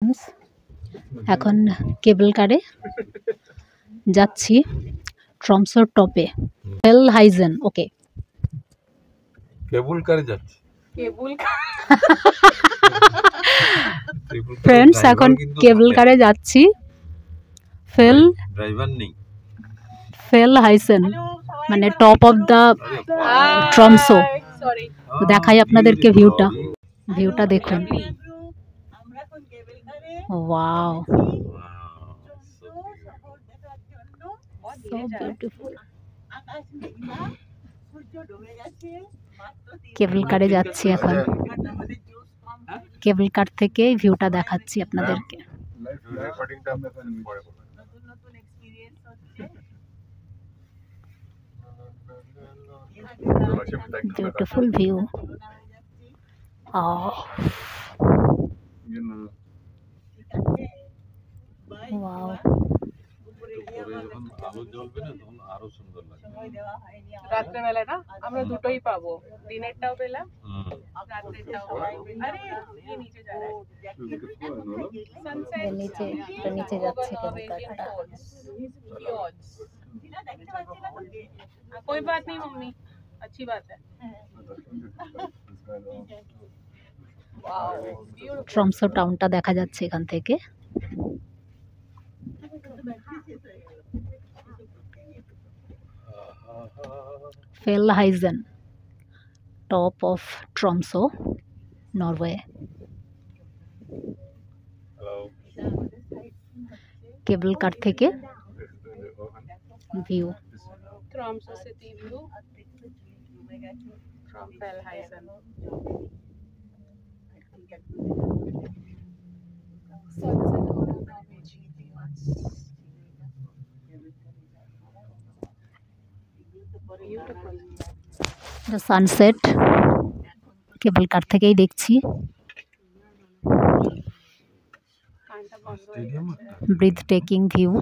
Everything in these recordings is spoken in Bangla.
ফ্রেন্ডস, এখন কেবল কারে যাচ্ছি ট্রমসোর টপে, ফেলহাইজেন। ওকে, কেবল কারে যাচ্ছি ফ্রেন্ডস, এখন কেবল কারে যাচ্ছি ড্রাইভার নেই, ফেলহাইজেন মানে টপ অফ দ্য ট্রমসো। দেখাই আপনাদেরকে ভিউটা দেখুন। Wow, so beautiful. কেবল কারে যাচ্ছি এখন, কেবল কার থেকে ভিউটা দেখাচ্ছি আপনাদেরকে। Beautiful view. ওয়াও, আলো জ্বলবে না তখন আরো সুন্দর লাগবে। রাত্রে বেলা না আমরা দুটোই পাবো, দিনেরটাও পেলাম রাত্রেরটাও। আরে এই নিচে যা रहा है सनसेट, নিচে যাচ্ছে কেবল কারটা। कोई बात नहीं मम्मी, अच्छी बात है। ট্রমসো টাউনটা দেখা যাচ্ছে এখান থেকে। Fjellheisen, top of Tromso, Norway. Cable car থেকে view. Tromso city view from Fjellheisen. The sunset cable car থেকেই দেখছি। Breathtaking view,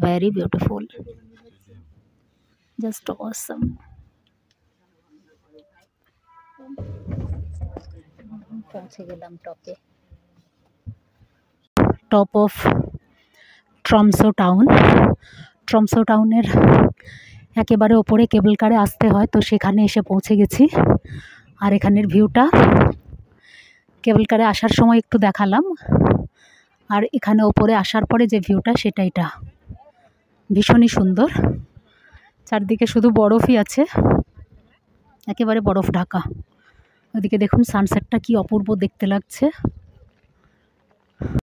very beautiful, just awesome. পৌঁছে গেলাম টপে, top of Tromso town. Tromso টাউনের একেবারে ওপরে কেবল কারে আসতে হয়, তো সেখানে এসে পৌঁছে গেছি। আর এখানের ভিউটা কেবল কারে আসার সময় একটু দেখালাম, আর এখানে ওপরে আসার পরে যে ভিউটা সেটা এটা ভীষণই সুন্দর। চারদিকে শুধু বরফই আছে, একেবারে বরফ ঢাকা। ওদিকে দেখুন সানসেটটা কি অপূর্ব দেখতে লাগছে।